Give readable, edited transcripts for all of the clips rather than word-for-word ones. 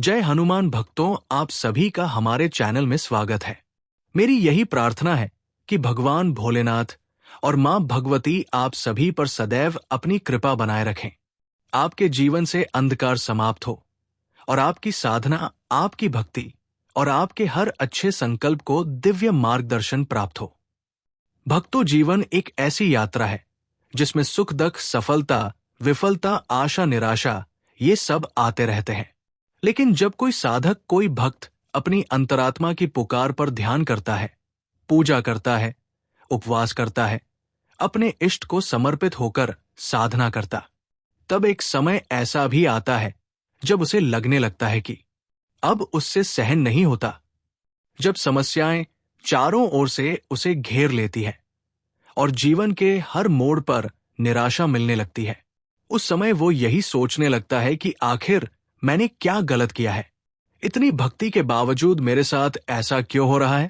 जय हनुमान भक्तों, आप सभी का हमारे चैनल में स्वागत है। मेरी यही प्रार्थना है कि भगवान भोलेनाथ और मां भगवती आप सभी पर सदैव अपनी कृपा बनाए रखें। आपके जीवन से अंधकार समाप्त हो और आपकी साधना, आपकी भक्ति और आपके हर अच्छे संकल्प को दिव्य मार्गदर्शन प्राप्त हो। भक्तों, जीवन एक ऐसी यात्रा है जिसमें सुख दुख, सफलता, विफलता, आशा, निराशा ये सब आते रहते हैं। लेकिन जब कोई साधक, कोई भक्त अपनी अंतरात्मा की पुकार पर ध्यान करता है, पूजा करता है, उपवास करता है, अपने इष्ट को समर्पित होकर साधना करता, तब एक समय ऐसा भी आता है जब उसे लगने लगता है कि अब उससे सहन नहीं होता। जब समस्याएं चारों ओर से उसे घेर लेती है और जीवन के हर मोड़ पर निराशा मिलने लगती है, उस समय वो यही सोचने लगता है कि आखिर मैंने क्या गलत किया है, इतनी भक्ति के बावजूद मेरे साथ ऐसा क्यों हो रहा है।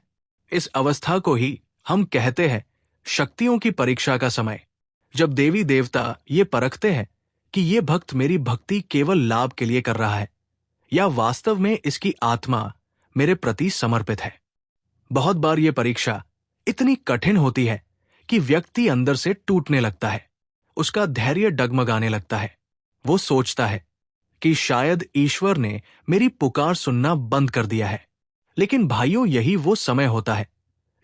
इस अवस्था को ही हम कहते हैं शक्तियों की परीक्षा का समय, जब देवी देवता ये परखते हैं कि ये भक्त मेरी भक्ति केवल लाभ के लिए कर रहा है या वास्तव में इसकी आत्मा मेरे प्रति समर्पित है। बहुत बार ये परीक्षा इतनी कठिन होती है कि व्यक्ति अंदर से टूटने लगता है, उसका धैर्य डगमगाने लगता है। वो सोचता है कि शायद ईश्वर ने मेरी पुकार सुनना बंद कर दिया है। लेकिन भाइयों, यही वो समय होता है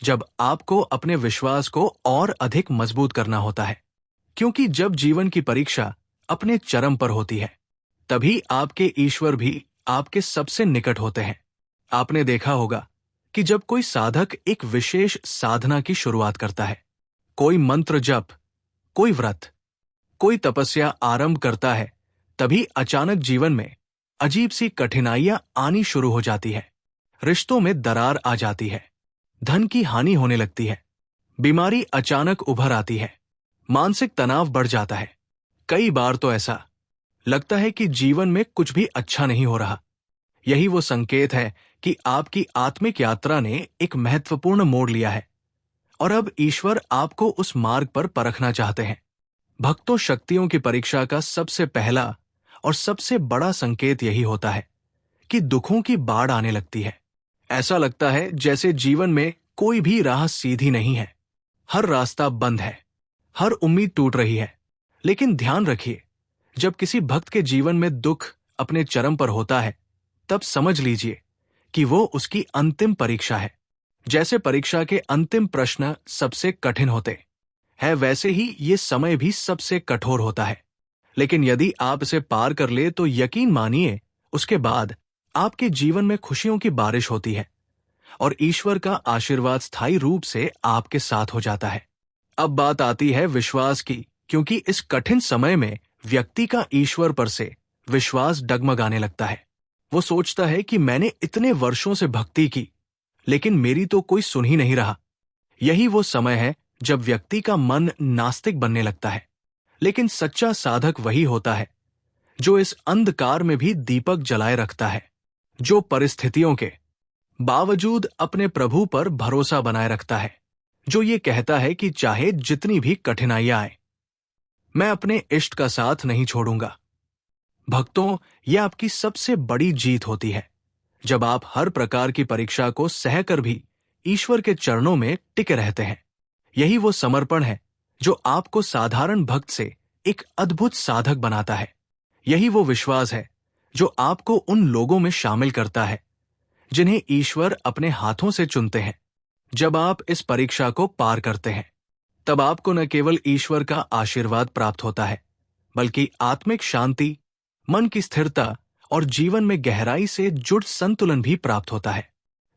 जब आपको अपने विश्वास को और अधिक मजबूत करना होता है, क्योंकि जब जीवन की परीक्षा अपने चरम पर होती है, तभी आपके ईश्वर भी आपके सबसे निकट होते हैं। आपने देखा होगा कि जब कोई साधक एक विशेष साधना की शुरुआत करता है, कोई मंत्र जप, कोई व्रत, कोई तपस्या आरंभ करता है, तभी अचानक जीवन में अजीब सी कठिनाइयां आनी शुरू हो जाती है। रिश्तों में दरार आ जाती है, धन की हानि होने लगती है, बीमारी अचानक उभर आती है, मानसिक तनाव बढ़ जाता है। कई बार तो ऐसा लगता है कि जीवन में कुछ भी अच्छा नहीं हो रहा। यही वो संकेत है कि आपकी आत्मिक यात्रा ने एक महत्वपूर्ण मोड़ लिया है और अब ईश्वर आपको उस मार्ग पर परखना चाहते हैं। भक्तों, शक्तियों की परीक्षा का सबसे पहला और सबसे बड़ा संकेत यही होता है कि दुखों की बाढ़ आने लगती है। ऐसा लगता है जैसे जीवन में कोई भी राह सीधी नहीं है, हर रास्ता बंद है, हर उम्मीद टूट रही है। लेकिन ध्यान रखिए, जब किसी भक्त के जीवन में दुख अपने चरम पर होता है, तब समझ लीजिए कि वो उसकी अंतिम परीक्षा है। जैसे परीक्षा के अंतिम प्रश्न सबसे कठिन होते है, वैसे ही ये समय भी सबसे कठोर होता है। लेकिन यदि आप इसे पार कर ले तो यकीन मानिए, उसके बाद आपके जीवन में खुशियों की बारिश होती है और ईश्वर का आशीर्वाद स्थायी रूप से आपके साथ हो जाता है। अब बात आती है विश्वास की, क्योंकि इस कठिन समय में व्यक्ति का ईश्वर पर से विश्वास डगमगाने लगता है। वो सोचता है कि मैंने इतने वर्षों से भक्ति की, लेकिन मेरी तो कोई सुन ही नहीं रहा। यही वो समय है जब व्यक्ति का मन नास्तिक बनने लगता है। लेकिन सच्चा साधक वही होता है जो इस अंधकार में भी दीपक जलाए रखता है, जो परिस्थितियों के बावजूद अपने प्रभु पर भरोसा बनाए रखता है, जो ये कहता है कि चाहे जितनी भी कठिनाइयां आए, मैं अपने इष्ट का साथ नहीं छोड़ूंगा। भक्तों, यह आपकी सबसे बड़ी जीत होती है, जब आप हर प्रकार की परीक्षा को सहकर भी ईश्वर के चरणों में टिके रहते हैं। यही वो समर्पण है जो आपको साधारण भक्त से एक अद्भुत साधक बनाता है। यही वो विश्वास है जो आपको उन लोगों में शामिल करता है जिन्हें ईश्वर अपने हाथों से चुनते हैं। जब आप इस परीक्षा को पार करते हैं, तब आपको न केवल ईश्वर का आशीर्वाद प्राप्त होता है, बल्कि आत्मिक शांति, मन की स्थिरता और जीवन में गहराई से जुड़ संतुलन भी प्राप्त होता है।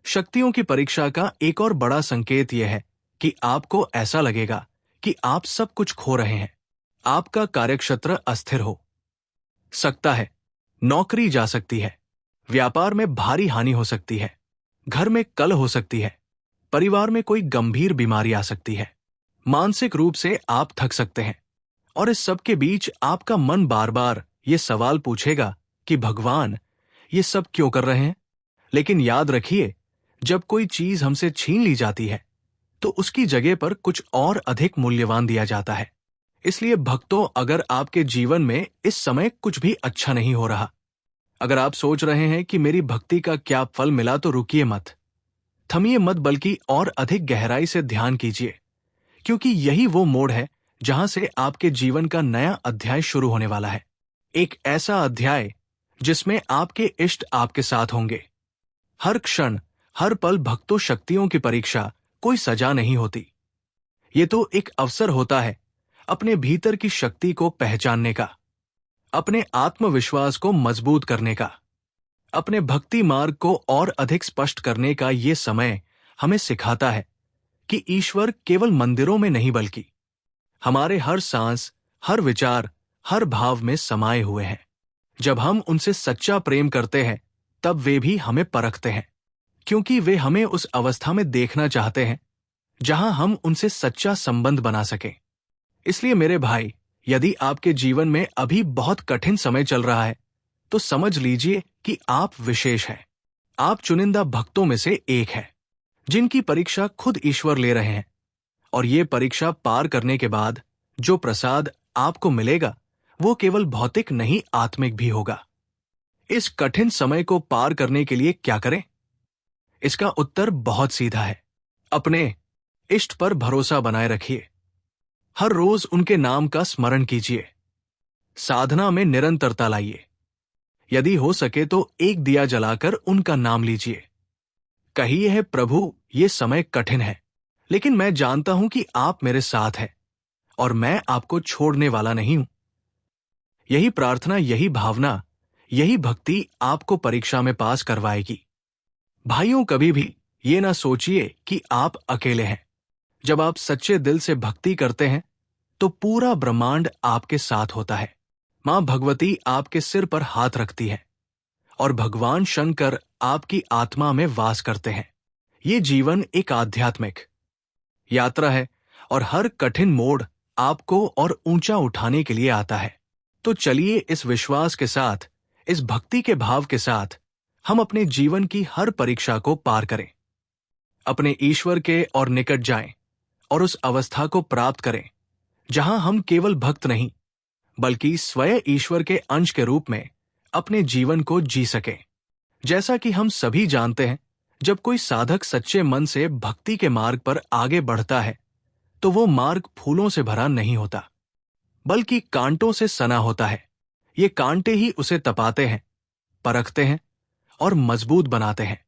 शक्तियों की परीक्षा का एक और बड़ा संकेत यह है कि आपको ऐसा लगेगा कि आप सब कुछ खो रहे हैं। आपका कार्यक्षेत्र अस्थिर हो सकता है, नौकरी जा सकती है, व्यापार में भारी हानि हो सकती है, घर में कलह हो सकती है, परिवार में कोई गंभीर बीमारी आ सकती है, मानसिक रूप से आप थक सकते हैं और इस सब के बीच आपका मन बार बार ये सवाल पूछेगा कि भगवान ये सब क्यों कर रहे हैं। लेकिन याद रखिए, जब कोई चीज हमसे छीन ली जाती है तो उसकी जगह पर कुछ और अधिक मूल्यवान दिया जाता है। इसलिए भक्तों, अगर आपके जीवन में इस समय कुछ भी अच्छा नहीं हो रहा, अगर आप सोच रहे हैं कि मेरी भक्ति का क्या फल मिला, तो रुकिए मत, थमिए मत, बल्कि और अधिक गहराई से ध्यान कीजिए, क्योंकि यही वो मोड़ है जहां से आपके जीवन का नया अध्याय शुरू होने वाला है। एक ऐसा अध्याय जिसमें आपके इष्ट आपके साथ होंगे। हर क्षण, हर पल भक्तों शक्तियों की परीक्षा कोई सजा नहीं होती। ये तो एक अवसर होता है अपने भीतर की शक्ति को पहचानने का, अपने आत्मविश्वास को मजबूत करने का, अपने भक्ति मार्ग को और अधिक स्पष्ट करने का। ये समय हमें सिखाता है कि ईश्वर केवल मंदिरों में नहीं, बल्कि हमारे हर सांस, हर विचार, हर भाव में समाये हुए हैं। जब हम उनसे सच्चा प्रेम करते हैं, तब वे भी हमें परखते हैं, क्योंकि वे हमें उस अवस्था में देखना चाहते हैं जहां हम उनसे सच्चा संबंध बना सकें। इसलिए मेरे भाई, यदि आपके जीवन में अभी बहुत कठिन समय चल रहा है, तो समझ लीजिए कि आप विशेष हैं। आप चुनिंदा भक्तों में से एक हैं, जिनकी परीक्षा खुद ईश्वर ले रहे हैं। और ये परीक्षा पार करने के बाद जो प्रसाद आपको मिलेगा, वो केवल भौतिक नहीं, आत्मिक भी होगा। इस कठिन समय को पार करने के लिए क्या करें? इसका उत्तर बहुत सीधा है। अपने इष्ट पर भरोसा बनाए रखिए। हर रोज उनके नाम का स्मरण कीजिए। साधना में निरंतरता लाइए। यदि हो सके तो एक दिया जलाकर उनका नाम लीजिए। कहिए है, प्रभु, ये समय कठिन है, लेकिन मैं जानता हूं कि आप मेरे साथ हैं और मैं आपको छोड़ने वाला नहीं हूं। यही प्रार्थना, यही भावना, यही भक्ति आपको परीक्षा में पास करवाएगी। भाइयों, कभी भी ये ना सोचिए कि आप अकेले हैं। जब आप सच्चे दिल से भक्ति करते हैं, तो पूरा ब्रह्मांड आपके साथ होता है। मां भगवती आपके सिर पर हाथ रखती है और भगवान शंकर आपकी आत्मा में वास करते हैं। ये जीवन एक आध्यात्मिक यात्रा है और हर कठिन मोड़ आपको और ऊंचा उठाने के लिए आता है। तो चलिए इस विश्वास के साथ, इस भक्ति के भाव के साथ हम अपने जीवन की हर परीक्षा को पार करें, अपने ईश्वर के और निकट जाएं और उस अवस्था को प्राप्त करें जहां हम केवल भक्त नहीं, बल्कि स्वयं ईश्वर के अंश के रूप में अपने जीवन को जी सकें। जैसा कि हम सभी जानते हैं, जब कोई साधक सच्चे मन से भक्ति के मार्ग पर आगे बढ़ता है, तो वो मार्ग फूलों से भरा नहीं होता, बल्कि कांटों से सना होता है। ये कांटे ही उसे तपाते हैं, परखते हैं और मजबूत बनाते हैं।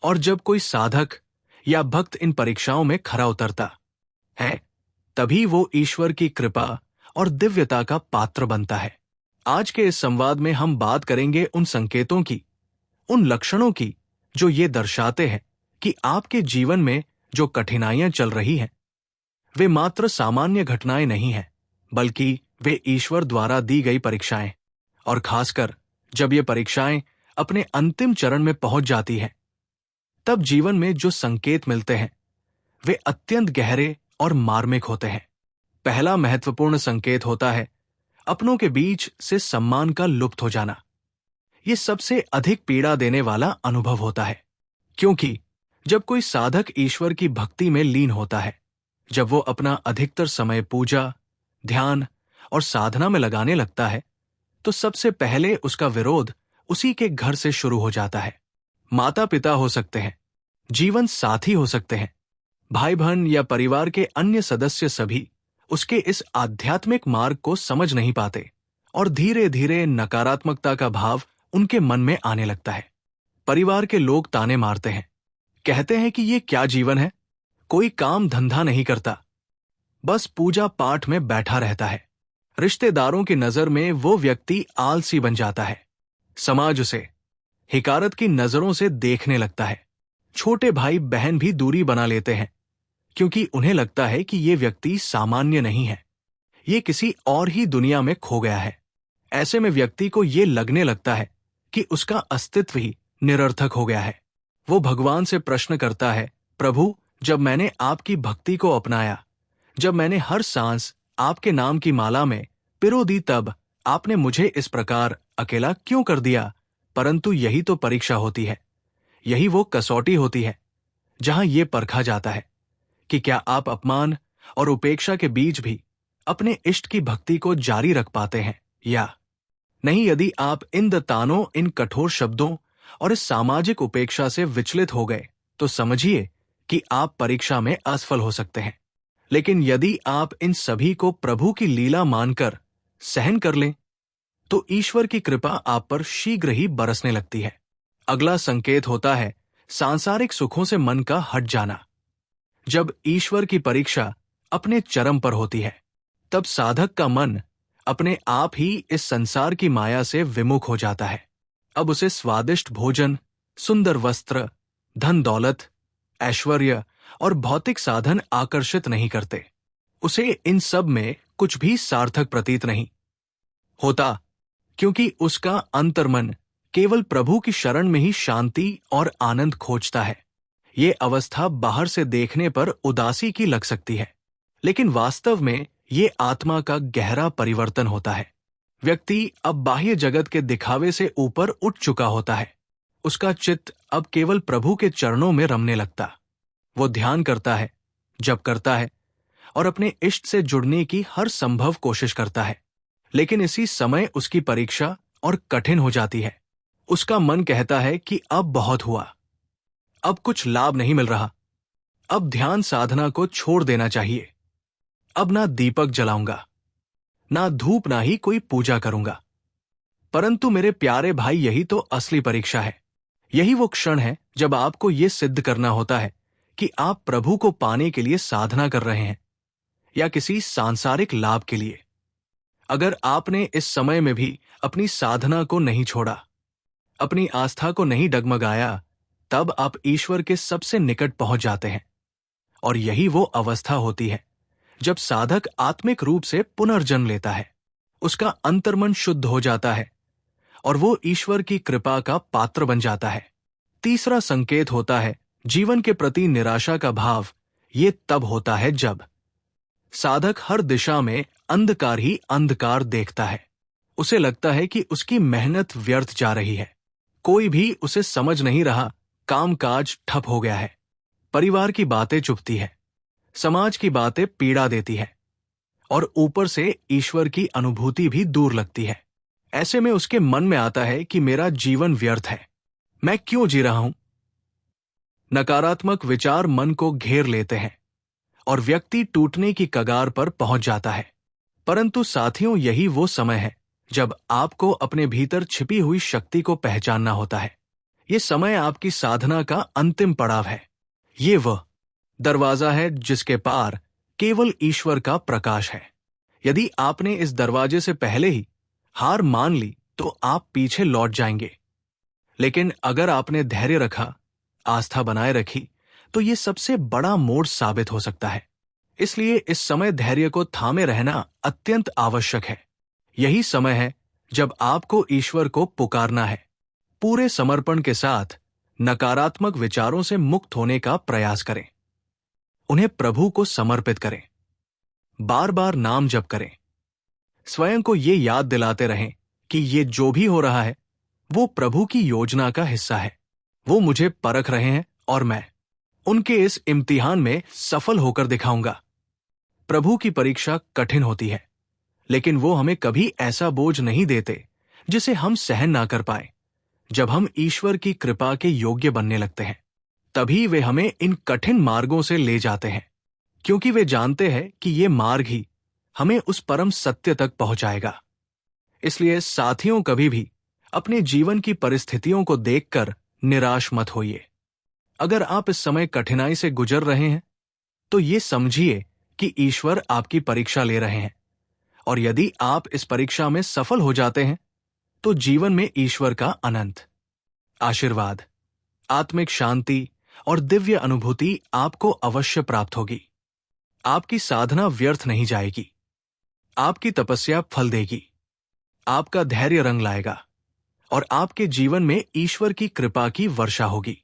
और जब कोई साधक या भक्त इन परीक्षाओं में खरा उतरता है, तभी वो ईश्वर की कृपा और दिव्यता का पात्र बनता है। आज के इस संवाद में हम बात करेंगे उन संकेतों की, उन लक्षणों की जो ये दर्शाते हैं कि आपके जीवन में जो कठिनाइयां चल रही हैं, वे मात्र सामान्य घटनाएं नहीं हैं, बल्कि वे ईश्वर द्वारा दी गई परीक्षाएं। और खासकर जब ये परीक्षाएं अपने अंतिम चरण में पहुंच जाती हैं, तब जीवन में जो संकेत मिलते हैं, वे अत्यंत गहरे और मार्मिक होते हैं। पहला महत्वपूर्ण संकेत होता है अपनों के बीच से सम्मान का लुप्त हो जाना। ये सबसे अधिक पीड़ा देने वाला अनुभव होता है, क्योंकि जब कोई साधक ईश्वर की भक्ति में लीन होता है, जब वो अपना अधिकतर समय पूजा, ध्यान और साधना में लगाने लगता है, तो सबसे पहले उसका विरोध उसी के घर से शुरू हो जाता है। माता पिता हो सकते हैं, जीवन साथी हो सकते हैं, भाई बहन या परिवार के अन्य सदस्य, सभी उसके इस आध्यात्मिक मार्ग को समझ नहीं पाते और धीरे धीरे नकारात्मकता का भाव उनके मन में आने लगता है। परिवार के लोग ताने मारते हैं, कहते हैं कि ये क्या जीवन है, कोई काम धंधा नहीं करता, बस पूजा पाठ में बैठा रहता है। रिश्तेदारों की नजर में वो व्यक्ति आलसी बन जाता है। समाज उसे हिकारत की नजरों से देखने लगता है। छोटे भाई बहन भी दूरी बना लेते हैं, क्योंकि उन्हें लगता है कि ये व्यक्ति सामान्य नहीं है, ये किसी और ही दुनिया में खो गया है। ऐसे में व्यक्ति को ये लगने लगता है कि उसका अस्तित्व ही निरर्थक हो गया है। वो भगवान से प्रश्न करता है, प्रभु, जब मैंने आपकी भक्ति को अपनाया, जब मैंने हर सांस आपके नाम की माला में पिरो दी, तब आपने मुझे इस प्रकार अकेला क्यों कर दिया? परंतु यही तो परीक्षा होती है, यही वो कसौटी होती है जहां ये परखा जाता है कि क्या आप अपमान और उपेक्षा के बीच भी अपने इष्ट की भक्ति को जारी रख पाते हैं या नहीं, यदि आप इन दतानों, इन कठोर शब्दों और इस सामाजिक उपेक्षा से विचलित हो गए तो समझिए कि आप परीक्षा में असफल हो सकते हैं। लेकिन यदि आप इन सभी को प्रभु की लीला मानकर सहन कर लें तो ईश्वर की कृपा आप पर शीघ्र ही बरसने लगती है। अगला संकेत होता है सांसारिक सुखों से मन का हट जाना। जब ईश्वर की परीक्षा अपने चरम पर होती है तब साधक का मन अपने आप ही इस संसार की माया से विमुख हो जाता है। अब उसे स्वादिष्ट भोजन, सुंदर वस्त्र, धन दौलत, ऐश्वर्य और भौतिक साधन आकर्षित नहीं करते। उसे इन सब में कुछ भी सार्थक प्रतीत नहीं होता, क्योंकि उसका अंतर्मन केवल प्रभु की शरण में ही शांति और आनंद खोजता है। ये अवस्था बाहर से देखने पर उदासी की लग सकती है, लेकिन वास्तव में ये आत्मा का गहरा परिवर्तन होता है। व्यक्ति अब बाह्य जगत के दिखावे से ऊपर उठ चुका होता है। उसका चित्त अब केवल प्रभु के चरणों में रमने लगता। वो ध्यान करता है, जप करता है और अपने इष्ट से जुड़ने की हर संभव कोशिश करता है। लेकिन इसी समय उसकी परीक्षा और कठिन हो जाती है। उसका मन कहता है कि अब बहुत हुआ, अब कुछ लाभ नहीं मिल रहा, अब ध्यान साधना को छोड़ देना चाहिए। अब ना दीपक जलाऊंगा, ना धूप, ना ही कोई पूजा करूंगा। परंतु मेरे प्यारे भाई, यही तो असली परीक्षा है। यही वो क्षण है जब आपको ये सिद्ध करना होता है कि आप प्रभु को पाने के लिए साधना कर रहे हैं या किसी सांसारिक लाभ के लिए। अगर आपने इस समय में भी अपनी साधना को नहीं छोड़ा, अपनी आस्था को नहीं डगमगाया, तब आप ईश्वर के सबसे निकट पहुंच जाते हैं। और यही वो अवस्था होती है जब साधक आत्मिक रूप से पुनर्जन्म लेता है। उसका अंतर्मन शुद्ध हो जाता है और वो ईश्वर की कृपा का पात्र बन जाता है। तीसरा संकेत होता है जीवन के प्रति निराशा का भाव। ये तब होता है जब साधक हर दिशा में अंधकार ही अंधकार देखता है। उसे लगता है कि उसकी मेहनत व्यर्थ जा रही है। कोई भी उसे समझ नहीं रहा, कामकाज ठप हो गया है, परिवार की बातें चुभती है, समाज की बातें पीड़ा देती है और ऊपर से ईश्वर की अनुभूति भी दूर लगती है। ऐसे में उसके मन में आता है कि मेरा जीवन व्यर्थ है, मैं क्यों जी रहा हूं। नकारात्मक विचार मन को घेर लेते हैं और व्यक्ति टूटने की कगार पर पहुंच जाता है। परंतु साथियों, यही वो समय है जब आपको अपने भीतर छिपी हुई शक्ति को पहचानना होता है। ये समय आपकी साधना का अंतिम पड़ाव है। ये वह दरवाजा है जिसके पार केवल ईश्वर का प्रकाश है। यदि आपने इस दरवाजे से पहले ही हार मान ली तो आप पीछे लौट जाएंगे। लेकिन अगर आपने धैर्य रखा, आस्था बनाए रखी, तो ये सबसे बड़ा मोड़ साबित हो सकता है। इसलिए इस समय धैर्य को थामे रहना अत्यंत आवश्यक है। यही समय है जब आपको ईश्वर को पुकारना है। पूरे समर्पण के साथ नकारात्मक विचारों से मुक्त होने का प्रयास करें। उन्हें प्रभु को समर्पित करें। बार बार नाम जप करें। स्वयं को ये याद दिलाते रहें कि ये जो भी हो रहा है वो प्रभु की योजना का हिस्सा है। वो मुझे परख रहे हैं और मैं उनके इस इम्तिहान में सफल होकर दिखाऊंगा। प्रभु की परीक्षा कठिन होती है, लेकिन वो हमें कभी ऐसा बोझ नहीं देते जिसे हम सहन ना कर पाए। जब हम ईश्वर की कृपा के योग्य बनने लगते हैं, तभी वे हमें इन कठिन मार्गों से ले जाते हैं, क्योंकि वे जानते हैं कि ये मार्ग ही हमें उस परम सत्य तक पहुंचाएगा। इसलिए साथियों, कभी भी अपने जीवन की परिस्थितियों को देखकर निराश मत होइए। अगर आप इस समय कठिनाई से गुजर रहे हैं तो ये समझिए कि ईश्वर आपकी परीक्षा ले रहे हैं, और यदि आप इस परीक्षा में सफल हो जाते हैं तो जीवन में ईश्वर का अनंत आशीर्वाद, आत्मिक शांति और दिव्य अनुभूति आपको अवश्य प्राप्त होगी। आपकी साधना व्यर्थ नहीं जाएगी। आपकी तपस्या फल देगी। आपका धैर्य रंग लाएगा और आपके जीवन में ईश्वर की कृपा की वर्षा होगी।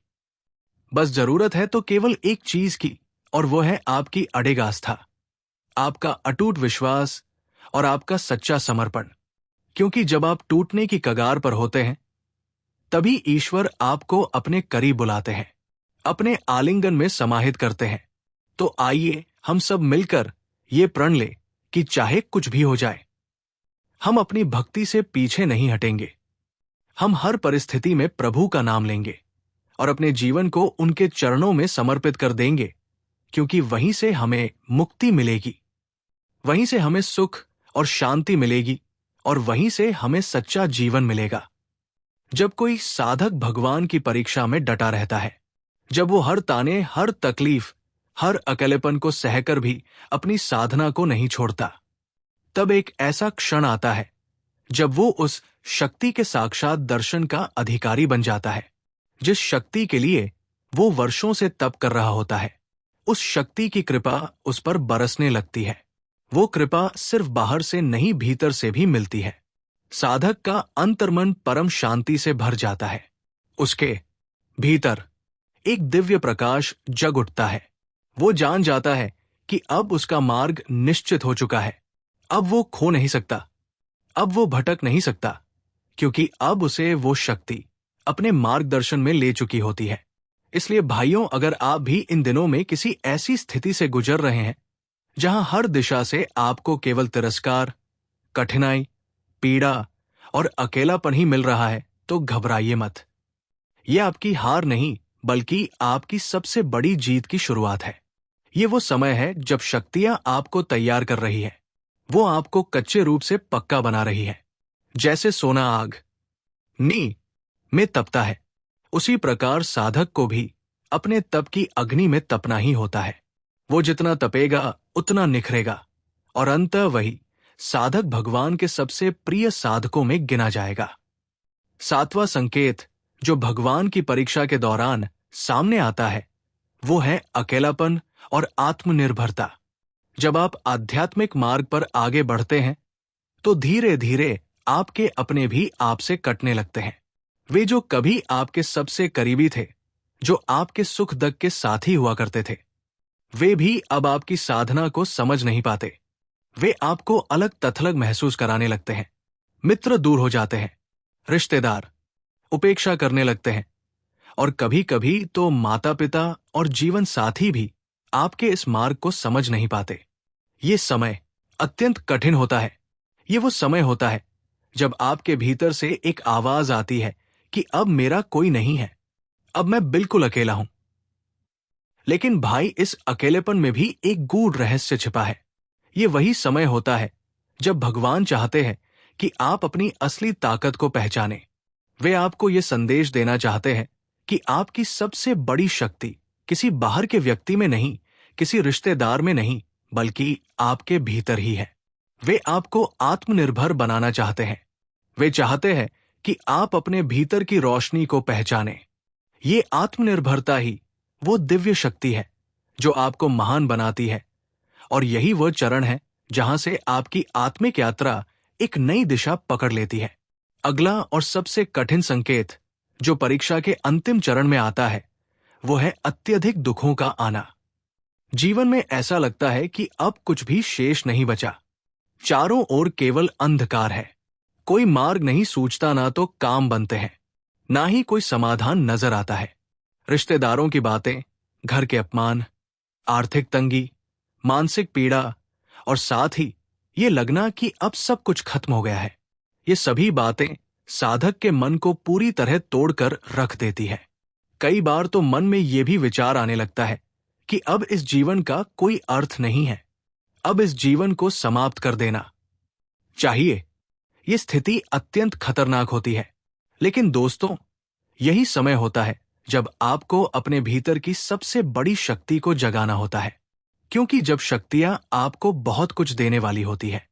बस जरूरत है तो केवल एक चीज की, और वो है आपकी अडिग आस्था, आपका अटूट विश्वास और आपका सच्चा समर्पण। क्योंकि जब आप टूटने की कगार पर होते हैं, तभी ईश्वर आपको अपने करीब बुलाते हैं, अपने आलिंगन में समाहित करते हैं। तो आइए हम सब मिलकर ये प्रण लें कि चाहे कुछ भी हो जाए, हम अपनी भक्ति से पीछे नहीं हटेंगे। हम हर परिस्थिति में प्रभु का नाम लेंगे और अपने जीवन को उनके चरणों में समर्पित कर देंगे, क्योंकि वहीं से हमें मुक्ति मिलेगी, वहीं से हमें सुख और शांति मिलेगी और वहीं से हमें सच्चा जीवन मिलेगा। जब कोई साधक भगवान की परीक्षा में डटा रहता है, जब वो हर ताने, हर तकलीफ, हर अकेलेपन को सहकर भी अपनी साधना को नहीं छोड़ता, तब एक ऐसा क्षण आता है जब वो उस शक्ति के साक्षात दर्शन का अधिकारी बन जाता है, जिस शक्ति के लिए वो वर्षों से तप कर रहा होता है। उस शक्ति की कृपा उस पर बरसने लगती है। वो कृपा सिर्फ बाहर से नहीं, भीतर से भी मिलती है। साधक का अंतर्मन परम शांति से भर जाता है। उसके भीतर एक दिव्य प्रकाश जग उठता है। वो जान जाता है कि अब उसका मार्ग निश्चित हो चुका है। अब वो खो नहीं सकता, अब वो भटक नहीं सकता, क्योंकि अब उसे वो शक्ति अपने मार्गदर्शन में ले चुकी होती है। इसलिए भाइयों, अगर आप भी इन दिनों में किसी ऐसी स्थिति से गुजर रहे हैं जहां हर दिशा से आपको केवल तिरस्कार, कठिनाई, पीड़ा और अकेलापन ही मिल रहा है, तो घबराइए मत। यह आपकी हार नहीं, बल्कि आपकी सबसे बड़ी जीत की शुरुआत है। ये वो समय है जब शक्तियां आपको तैयार कर रही है। वो आपको कच्चे रूप से पक्का बना रही है। जैसे सोना आग नी में तपता है, उसी प्रकार साधक को भी अपने तप की अग्नि में तपना ही होता है। वो जितना तपेगा उतना निखरेगा और अंततः वही साधक भगवान के सबसे प्रिय साधकों में गिना जाएगा। सातवां संकेत जो भगवान की परीक्षा के दौरान सामने आता है, वो है अकेलापन और आत्मनिर्भरता। जब आप आध्यात्मिक मार्ग पर आगे बढ़ते हैं, तो धीरे धीरे आपके अपने भी आपसे कटने लगते हैं। वे जो कभी आपके सबसे करीबी थे, जो आपके सुख दुख के साथी हुआ करते थे, वे भी अब आपकी साधना को समझ नहीं पाते। वे आपको अलग तथलग महसूस कराने लगते हैं। मित्र दूर हो जाते हैं, रिश्तेदार उपेक्षा करने लगते हैं और कभी कभी तो माता पिता और जीवन साथी भी आपके इस मार्ग को समझ नहीं पाते। ये समय अत्यंत कठिन होता है। ये वो समय होता है जब आपके भीतर से एक आवाज आती है कि अब मेरा कोई नहीं है, अब मैं बिल्कुल अकेला हूं। लेकिन भाई, इस अकेलेपन में भी एक गूढ़ रहस्य छिपा है। ये वही समय होता है जब भगवान चाहते हैं कि आप अपनी असली ताकत को पहचानें। वे आपको ये संदेश देना चाहते हैं कि आपकी सबसे बड़ी शक्ति किसी बाहर के व्यक्ति में नहीं, किसी रिश्तेदार में नहीं, बल्कि आपके भीतर ही है। वे आपको आत्मनिर्भर बनाना चाहते हैं। वे चाहते हैं कि आप अपने भीतर की रोशनी को पहचानें। ये आत्मनिर्भरता ही वो दिव्य शक्ति है जो आपको महान बनाती है, और यही वो चरण है जहां से आपकी आत्मिक यात्रा एक नई दिशा पकड़ लेती है। अगला और सबसे कठिन संकेत जो परीक्षा के अंतिम चरण में आता है, वो है अत्यधिक दुखों का आना। जीवन में ऐसा लगता है कि अब कुछ भी शेष नहीं बचा। चारों ओर केवल अंधकार है। कोई मार्ग नहीं सूझता, ना तो काम बनते हैं, ना ही कोई समाधान नजर आता है। रिश्तेदारों की बातें, घर के अपमान, आर्थिक तंगी, मानसिक पीड़ा और साथ ही ये लगना कि अब सब कुछ खत्म हो गया है, ये सभी बातें साधक के मन को पूरी तरह तोड़कर रख देती है। कई बार तो मन में ये भी विचार आने लगता है कि अब इस जीवन का कोई अर्थ नहीं है, अब इस जीवन को समाप्त कर देना चाहिए। ये स्थिति अत्यंत खतरनाक होती है। लेकिन दोस्तों, यही समय होता है जब आपको अपने भीतर की सबसे बड़ी शक्ति को जगाना होता है। क्योंकि जब शक्तियां आपको बहुत कुछ देने वाली होती है,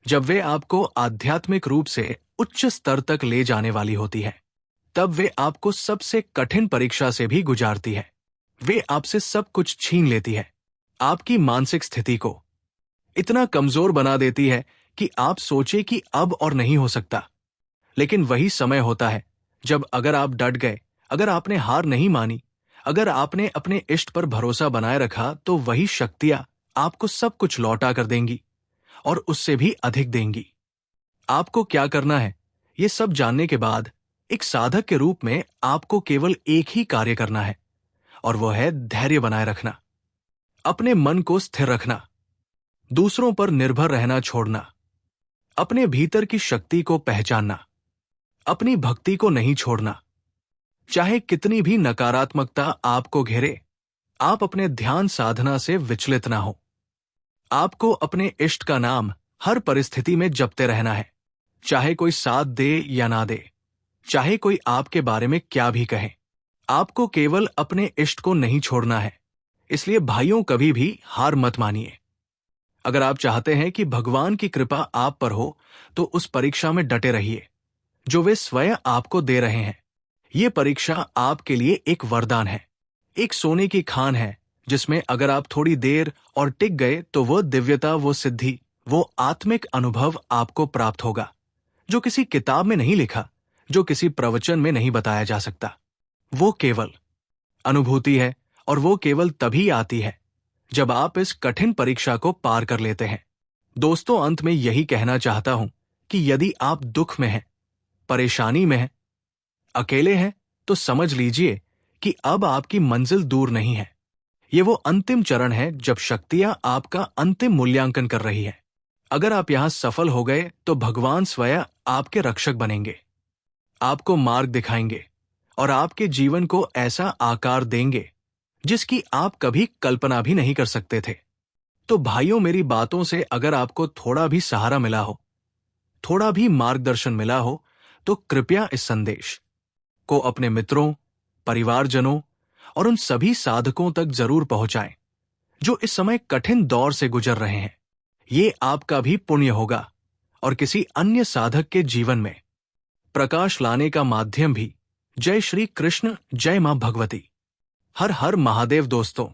जब वे आपको आध्यात्मिक रूप से उच्च स्तर तक ले जाने वाली होती है, तब वे आपको सबसे कठिन परीक्षा से भी गुजारती है। वे आपसे सब कुछ छीन लेती है। आपकी मानसिक स्थिति को इतना कमजोर बना देती है कि आप सोचे कि अब और नहीं हो सकता। लेकिन वही समय होता है जब अगर आप डट गए, अगर आपने हार नहीं मानी, अगर आपने अपने इष्ट पर भरोसा बनाए रखा, तो वही शक्तियां आपको सब कुछ लौटा कर देंगी और उससे भी अधिक देंगी। आपको क्या करना है, ये सब जानने के बाद एक साधक के रूप में आपको केवल एक ही कार्य करना है, और वो है धैर्य बनाए रखना, अपने मन को स्थिर रखना, दूसरों पर निर्भर रहना छोड़ना, अपने भीतर की शक्ति को पहचानना, अपनी भक्ति को नहीं छोड़ना। चाहे कितनी भी नकारात्मकता आपको घेरे, आप अपने ध्यान साधना से विचलित ना हो। आपको अपने इष्ट का नाम हर परिस्थिति में जपते रहना है, चाहे कोई साथ दे या ना दे, चाहे कोई आपके बारे में क्या भी कहे। आपको केवल अपने इष्ट को नहीं छोड़ना है। इसलिए भाइयों, कभी भी हार मत मानिए। अगर आप चाहते हैं कि भगवान की कृपा आप पर हो, तो उस परीक्षा में डटे रहिए जो वे स्वयं आपको दे रहे हैं। ये परीक्षा आपके लिए एक वरदान है, एक सोने की खान है, जिसमें अगर आप थोड़ी देर और टिक गए तो वो दिव्यता, वो सिद्धि, वो आत्मिक अनुभव आपको प्राप्त होगा, जो किसी किताब में नहीं लिखा, जो किसी प्रवचन में नहीं बताया जा सकता। वो केवल अनुभूति है, और वो केवल तभी आती है जब आप इस कठिन परीक्षा को पार कर लेते हैं। दोस्तों, अंत में यही कहना चाहता हूं कि यदि आप दुख में हैं, परेशानी में हैं, अकेले हैं, तो समझ लीजिए कि अब आपकी मंजिल दूर नहीं है। ये वो अंतिम चरण है जब शक्तियां आपका अंतिम मूल्यांकन कर रही है। अगर आप यहां सफल हो गए तो भगवान स्वयं आपके रक्षक बनेंगे, आपको मार्ग दिखाएंगे और आपके जीवन को ऐसा आकार देंगे जिसकी आप कभी कल्पना भी नहीं कर सकते थे। तो भाइयों, मेरी बातों से अगर आपको थोड़ा भी सहारा मिला हो, थोड़ा भी मार्गदर्शन मिला हो, तो कृपया इस संदेश को अपने मित्रों, परिवारजनों और उन सभी साधकों तक जरूर पहुंचाएं जो इस समय कठिन दौर से गुजर रहे हैं। ये आपका भी पुण्य होगा और किसी अन्य साधक के जीवन में प्रकाश लाने का माध्यम भी। जय श्री कृष्ण, जय मां भगवती। हर हर महादेव दोस्तों।